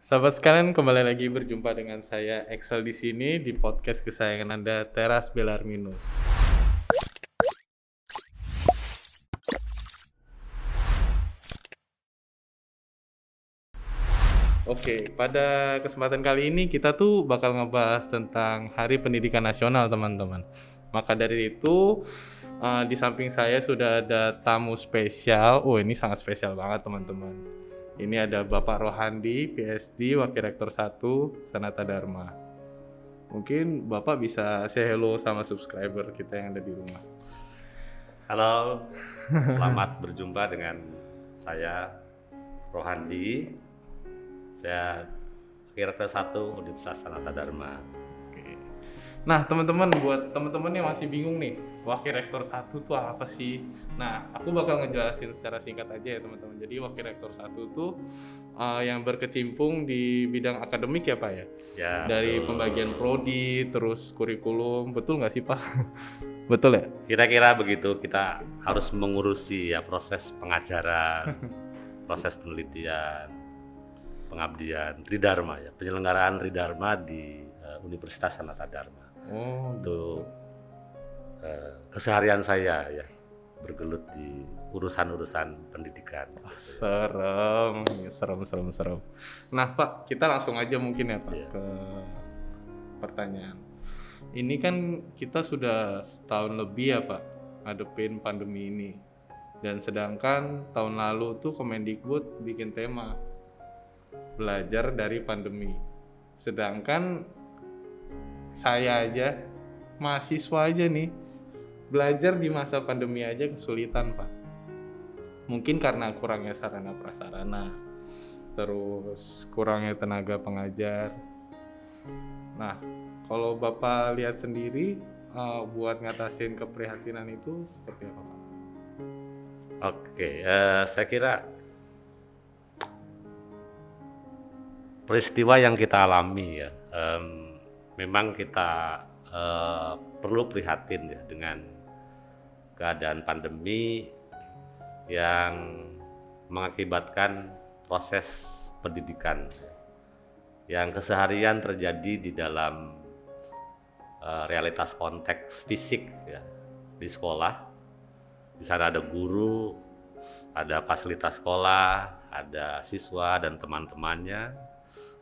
Sahabat sekalian, kembali lagi berjumpa dengan saya Excel di sini di podcast kesayangan Anda, Teras Belarminus. Oke, pada kesempatan kali ini kita tuh bakal ngebahas tentang Hari Pendidikan Nasional, teman-teman. Maka dari itu, di samping saya sudah ada tamu spesial. Oh, ini sangat spesial banget, teman-teman. Ini ada Bapak Rohandi, PSD, Wakil Rektor 1, Sanata Dharma. Mungkin Bapak bisa say hello sama subscriber kita yang ada di rumah. Halo, selamat berjumpa dengan saya Rohandi. Saya Wakil Rektor 1 Universitas Sanata Dharma. Oke. Nah, teman-teman, buat teman-teman yang masih bingung nih, Wakil Rektor 1 itu apa sih? Nah, aku bakal ngejelasin secara singkat aja ya, teman-teman. Jadi Wakil Rektor 1 itu yang berkecimpung di bidang akademik ya, Pak ya? Ya, Dari betul. pembagian prodi, terus kurikulum, betul nggak sih, Pak? Betul ya? Kira-kira begitu, kita harus mengurusi ya proses pengajaran, proses penelitian, pengabdian, Tridharma ya, penyelenggaraan Tridharma di Universitas Sanata Dharma. Oh, Itu keseharian saya ya, bergelut di urusan-urusan pendidikan. serem. Nah, Pak, kita langsung aja mungkin ya, Pak, Iya. ke pertanyaan. Ini kan kita sudah setahun lebih ya, Pak, ngadepin pandemi ini. Dan sedangkan tahun lalu tuh Kemendikbud bikin tema belajar dari pandemi. Sedangkan saya aja, mahasiswa aja nih, belajar di masa pandemi aja kesulitan, Pak. Mungkin karena kurangnya sarana prasarana, terus kurangnya tenaga pengajar. Nah, kalau Bapak lihat sendiri, buat ngatasin keprihatinan itu seperti apa, Pak? Oke, saya kira peristiwa yang kita alami ya, memang kita perlu prihatin ya dengan keadaan pandemi yang mengakibatkan proses pendidikan yang keseharian terjadi di dalam realitas konteks fisik ya, di sekolah. Di sana ada guru, ada fasilitas sekolah, ada siswa dan teman-temannya,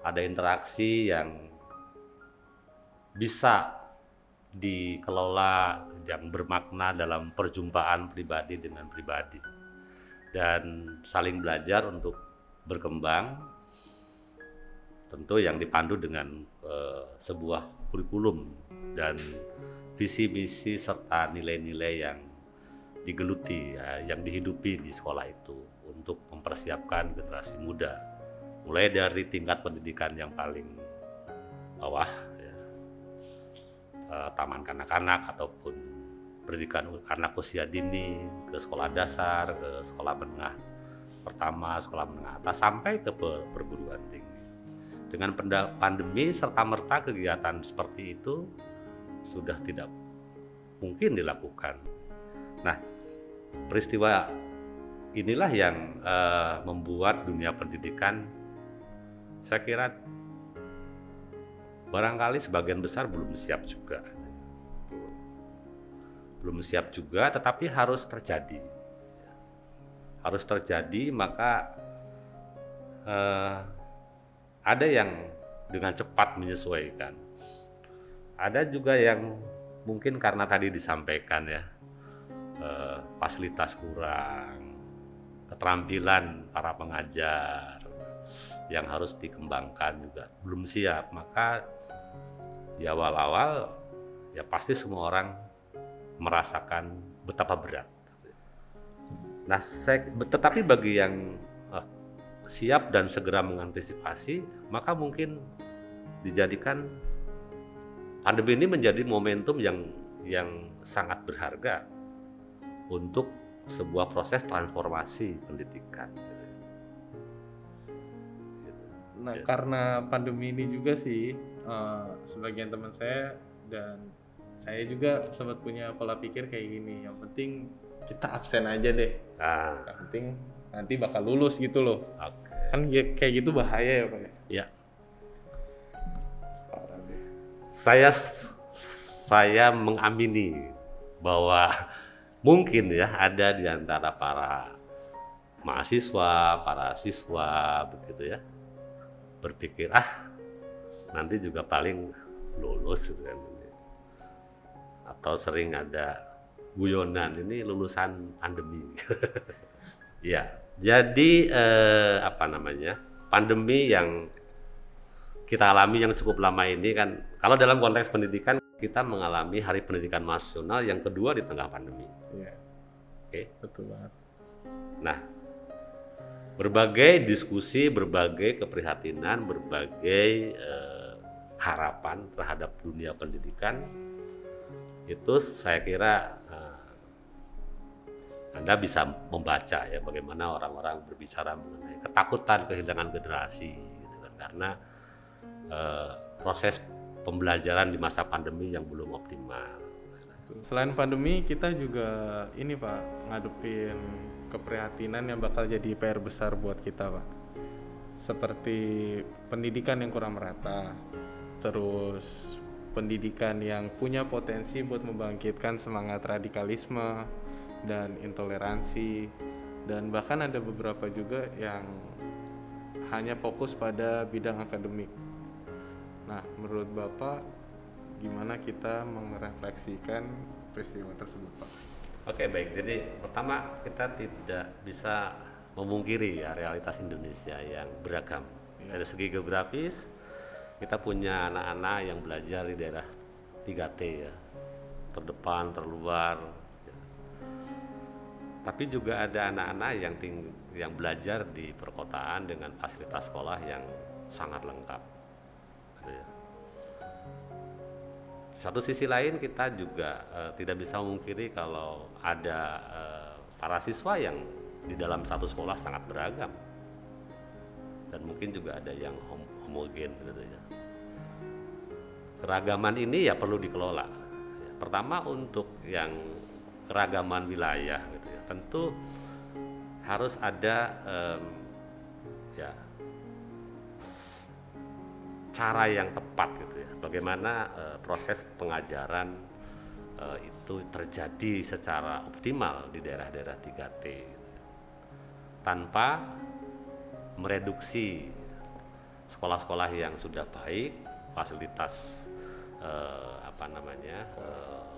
ada interaksi yang bisa dikelola yang bermakna dalam perjumpaan pribadi dengan pribadi dan saling belajar untuk berkembang, tentu yang dipandu dengan sebuah kurikulum dan visi misi serta nilai-nilai yang digeluti ya, yang dihidupi di sekolah itu untuk mempersiapkan generasi muda mulai dari tingkat pendidikan yang paling bawah ya, taman kanak-kanak ataupun pendidikan anak usia dini, ke sekolah dasar, ke sekolah menengah pertama, sekolah menengah atas sampai ke perguruan tinggi. Dengan pandemi serta-merta kegiatan seperti itu sudah tidak mungkin dilakukan. Nah, peristiwa inilah yang membuat dunia pendidikan, saya kira barangkali sebagian besar belum siap juga. Belum siap juga, tetapi harus terjadi. Harus terjadi, maka ada yang dengan cepat menyesuaikan. Ada juga yang mungkin karena tadi disampaikan ya, fasilitas kurang, keterampilan para pengajar yang harus dikembangkan juga belum siap, maka di awal-awal ya pasti semua orang merasakan betapa berat. Nah, tetapi bagi yang siap dan segera mengantisipasi, maka mungkin dijadikan pandemi ini menjadi momentum yang sangat berharga untuk sebuah proses transformasi pendidikan. Nah, karena pandemi ini juga sih, sebagian teman saya dan saya juga sempat punya pola pikir kayak gini, yang penting kita absen aja deh. Yang penting nanti bakal lulus gitu loh. Okay. kan kayak gitu bahaya ya Pak ya. Ya, Parah deh. saya mengamini bahwa mungkin ya ada di antara para mahasiswa, para siswa begitu ya, berpikir nanti juga paling lulus gitu kan. Atau sering ada guyonan ini lulusan pandemi. Ya, jadi pandemi yang kita alami yang cukup lama ini kan, kalau dalam konteks pendidikan kita mengalami Hari Pendidikan Nasional yang kedua di tengah pandemi. Iya. Oke. Betul banget. Nah, berbagai diskusi, berbagai keprihatinan, berbagai harapan terhadap dunia pendidikan itu saya kira Anda bisa membaca ya bagaimana orang-orang berbicara mengenai ketakutan kehilangan generasi gitu kan, karena proses pembelajaran di masa pandemi yang belum optimal. Selain pandemi, kita juga ini Pak, ngadepin keprihatinan yang bakal jadi PR besar buat kita Pak. Seperti pendidikan yang kurang merata, terus pendidikan yang punya potensi buat membangkitkan semangat radikalisme dan intoleransi, dan bahkan ada beberapa juga yang hanya fokus pada bidang akademik. Nah, menurut Bapak gimana kita merefleksikan peristiwa tersebut, Pak? Oke, baik. Jadi pertama kita tidak bisa memungkiri ya realitas Indonesia yang beragam. Ya. Dari segi geografis kita punya anak-anak yang belajar di daerah 3T ya, terdepan, terluar. Ya. Tapi juga ada anak-anak yang belajar di perkotaan dengan fasilitas sekolah yang sangat lengkap. Ya. Satu sisi lain kita juga tidak bisa memungkiri kalau ada para siswa yang di dalam satu sekolah sangat beragam dan mungkin juga ada yang homogen gitu ya. Keragaman ini ya perlu dikelola. Pertama untuk yang keragaman wilayah gitu ya, tentu harus ada cara yang tepat gitu ya, bagaimana proses pengajaran itu terjadi secara optimal di daerah-daerah 3T gitu ya. Tanpa mereduksi sekolah-sekolah yang sudah baik, fasilitas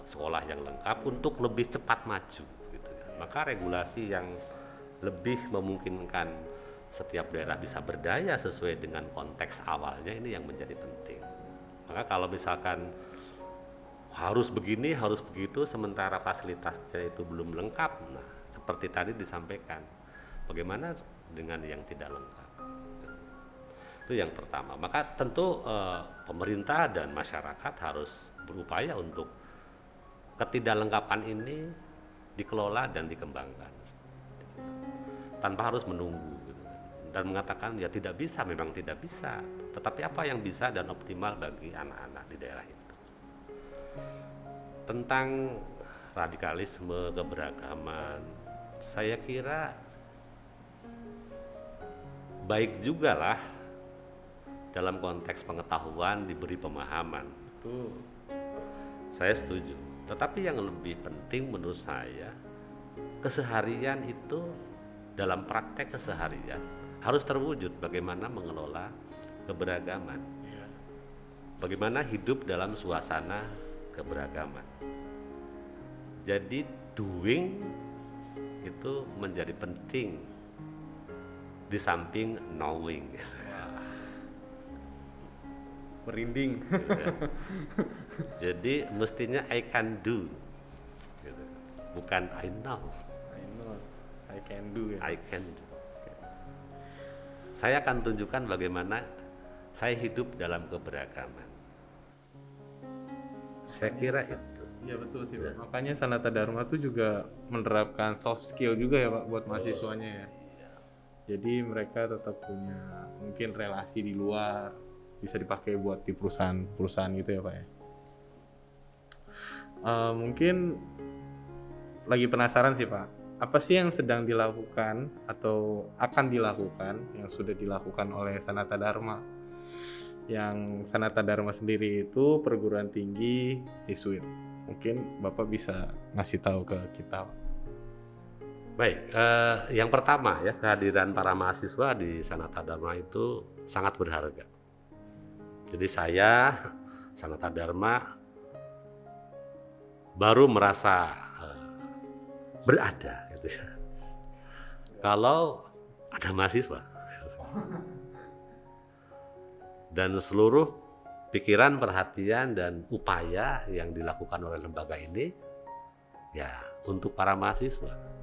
sekolah yang lengkap untuk lebih cepat maju gitu ya. Maka regulasi yang lebih memungkinkan setiap daerah bisa berdaya sesuai dengan konteks awalnya ini yang menjadi penting. Maka kalau misalkan harus begini, harus begitu, sementara fasilitasnya itu belum lengkap, nah seperti tadi disampaikan, bagaimana dengan yang tidak lengkap? Itu yang pertama. Maka tentu pemerintah dan masyarakat harus berupaya untuk ketidaklengkapan ini dikelola dan dikembangkan, tanpa harus menunggu dan mengatakan ya tidak bisa, memang tidak bisa, tetapi apa yang bisa dan optimal bagi anak-anak di daerah itu. Tentang radikalisme, keberagaman, saya kira baik juga lah dalam konteks pengetahuan diberi pemahaman. Betul. Saya setuju, tetapi yang lebih penting menurut saya, keseharian itu dalam praktek keseharian harus terwujud bagaimana mengelola keberagaman, bagaimana hidup dalam suasana keberagaman. Jadi doing itu menjadi penting di samping knowing. Merinding. Jadi mestinya I can do, gitu. Bukan I know. I know, I can do ya. I can do. Saya akan tunjukkan bagaimana saya hidup dalam keberagaman. Saya kira itu. Iya betul sih Pak. Makanya Sanata Dharma tuh juga menerapkan soft skill juga ya Pak buat mahasiswanya ya. Jadi mereka tetap punya mungkin relasi di luar, bisa dipakai buat di perusahaan gitu ya Pak ya. Mungkin lagi penasaran sih Pak, apa sih yang sedang dilakukan atau akan dilakukan yang sudah dilakukan oleh Sanata Dharma? Yang Sanata Dharma sendiri itu perguruan tinggi Jesuit. Mungkin Bapak bisa ngasih tahu ke kita. Baik, yang pertama ya, kehadiran para mahasiswa di Sanata Dharma itu sangat berharga. Jadi saya, Sanata Dharma, baru merasa berada gitu ya, kalau ada mahasiswa. Dan seluruh pikiran, perhatian, dan upaya yang dilakukan oleh lembaga ini ya untuk para mahasiswa.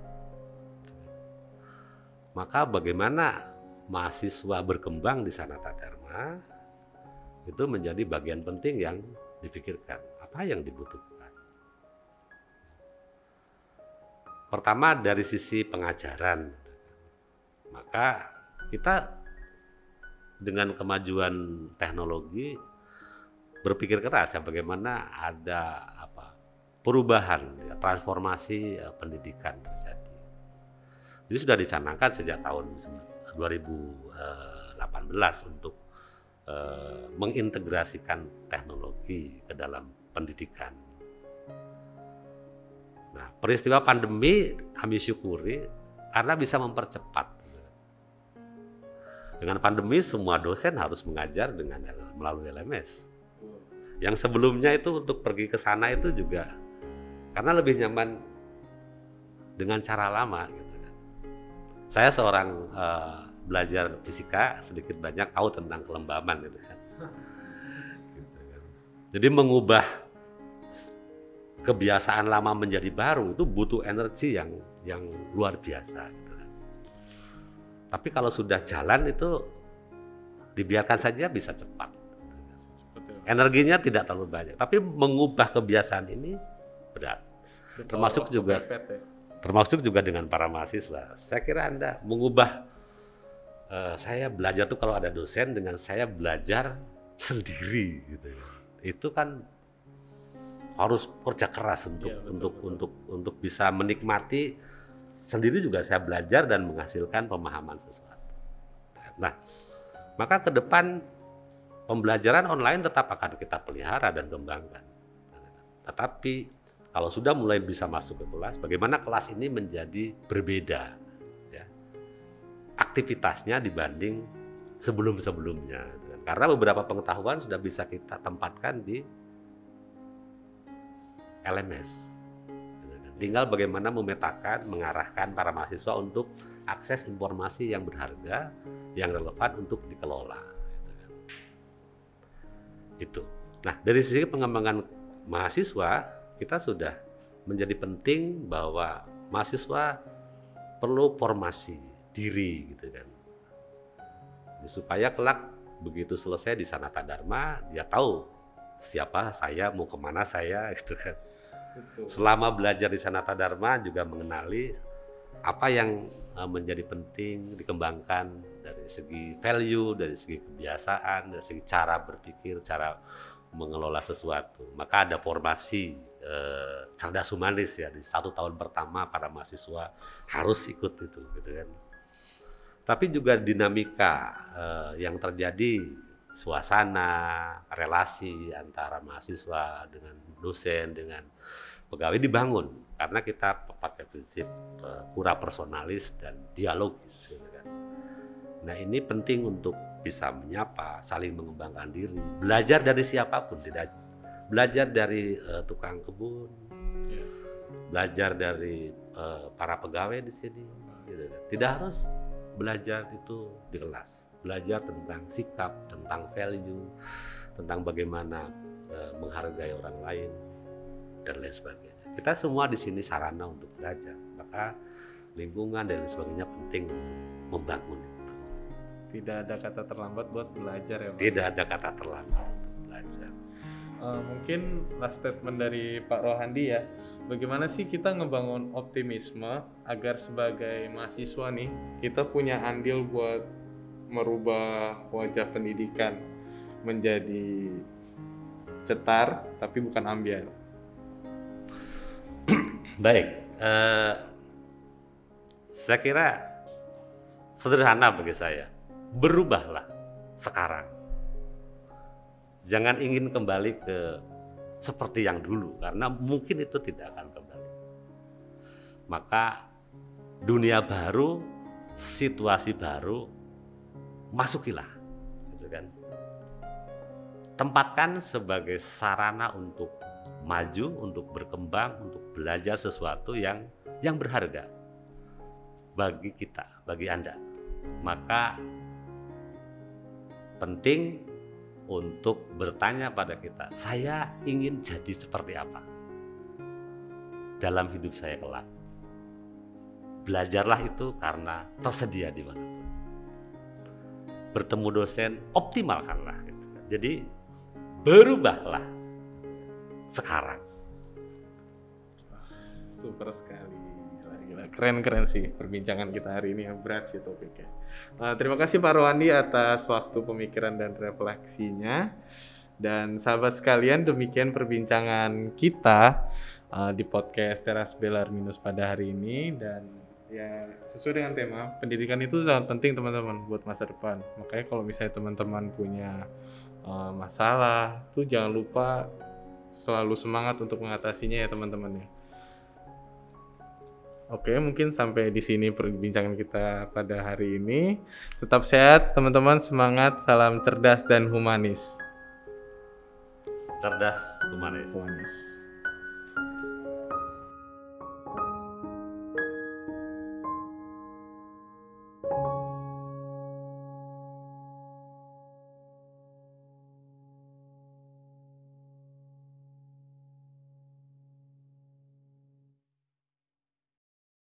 Maka bagaimana mahasiswa berkembang di Sanata Dharma itu menjadi bagian penting yang dipikirkan. Apa yang dibutuhkan? Pertama dari sisi pengajaran. Maka kita dengan kemajuan teknologi berpikir keras ya bagaimana ada perubahan, ya, transformasi pendidikan terjadi. Jadi sudah dicanangkan sejak tahun 2018 untuk mengintegrasikan teknologi ke dalam pendidikan. Nah, peristiwa pandemi kami syukuri karena bisa mempercepat. Dengan pandemi semua dosen harus mengajar melalui LMS. Yang sebelumnya itu untuk pergi ke sana itu juga karena lebih nyaman dengan cara lama gitu. Saya seorang belajar fisika, sedikit banyak tahu tentang kelembaban gitu kan. Jadi mengubah kebiasaan lama menjadi baru itu butuh energi yang luar biasa gitu kan. Tapi kalau sudah jalan itu dibiarkan saja bisa cepat. Energinya tidak terlalu banyak, tapi mengubah kebiasaan ini berat. Termasuk juga dengan para mahasiswa. Saya kira Anda mengubah, saya belajar tuh kalau ada dosen dengan saya belajar sendiri gitu. Itu kan harus kerja keras untuk bisa menikmati sendiri juga saya belajar dan menghasilkan pemahaman sesuatu. Nah, maka ke depan pembelajaran online tetap akan kita pelihara dan kembangkan. Tetapi kalau sudah mulai bisa masuk ke kelas, bagaimana kelas ini menjadi berbeda ya, aktivitasnya dibanding sebelum-sebelumnya. Karena beberapa pengetahuan sudah bisa kita tempatkan di LMS. Tinggal bagaimana memetakan, mengarahkan para mahasiswa untuk akses informasi yang berharga, yang relevan untuk dikelola. Itu. Nah, dari sisi pengembangan mahasiswa, kita sudah menjadi penting bahwa mahasiswa perlu formasi diri gitu kan. Supaya kelak begitu selesai di Sanata Dharma, dia tahu siapa saya, mau kemana saya gitu kan. Betul. Selama belajar di Sanata Dharma juga mengenali apa yang menjadi penting dikembangkan dari segi value, dari segi kebiasaan, dari segi cara berpikir, cara mengelola sesuatu. Maka ada formasi cerdas humanis ya, di 1 tahun pertama para mahasiswa harus ikut itu gitu kan. Tapi juga dinamika yang terjadi, suasana, relasi antara mahasiswa dengan dosen, dengan pegawai dibangun karena kita pakai prinsip pura personalis dan dialogis gitu kan. Nah, ini penting untuk bisa menyapa, saling mengembangkan diri, belajar dari siapapun, tidak belajar dari tukang kebun, belajar dari para pegawai di sini, gitu. Tidak harus belajar itu di kelas, belajar tentang sikap, tentang value, tentang bagaimana menghargai orang lain dan lain sebagainya. Kita semua di sini sarana untuk belajar, maka lingkungan dan lain sebagainya penting untuk membangun itu. Tidak ada kata terlambat buat belajar ya Pak? Tidak ada kata terlambat untuk belajar. Mungkin last statement dari Pak Rohandi ya, bagaimana sih kita ngebangun optimisme agar sebagai mahasiswa nih kita punya andil buat merubah wajah pendidikan menjadi cetar tapi bukan ambiar. Baik, Saya kira sederhana bagi saya, berubahlah sekarang. Jangan ingin kembali ke seperti yang dulu, karena mungkin itu tidak akan kembali. Maka dunia baru, situasi baru, masukilah, gitu kan. Tempatkan sebagai sarana untuk maju, untuk berkembang, untuk belajar sesuatu yang berharga bagi kita, bagi Anda. Maka penting untuk bertanya pada kita, saya ingin jadi seperti apa dalam hidup saya kelak. Belajarlah itu karena tersedia di manapun. Bertemu dosen, optimalkanlah. Gitu. Jadi berubahlah sekarang. Super sekali. Gila. Keren sih perbincangan kita hari ini, yang berat sih topiknya. Terima kasih Pak Rwandi atas waktu pemikiran dan refleksinya. Dan sahabat sekalian, demikian perbincangan kita di podcast Teras Belar Minus pada hari ini. Dan ya sesuai dengan tema, pendidikan itu sangat penting teman-teman buat masa depan. Makanya kalau misalnya teman-teman punya masalah, tuh jangan lupa selalu semangat untuk mengatasinya ya teman-teman ya. Oke, mungkin sampai di sini perbincangan kita pada hari ini. Tetap sehat teman-teman, semangat, salam cerdas dan humanis. Cerdas, humanis.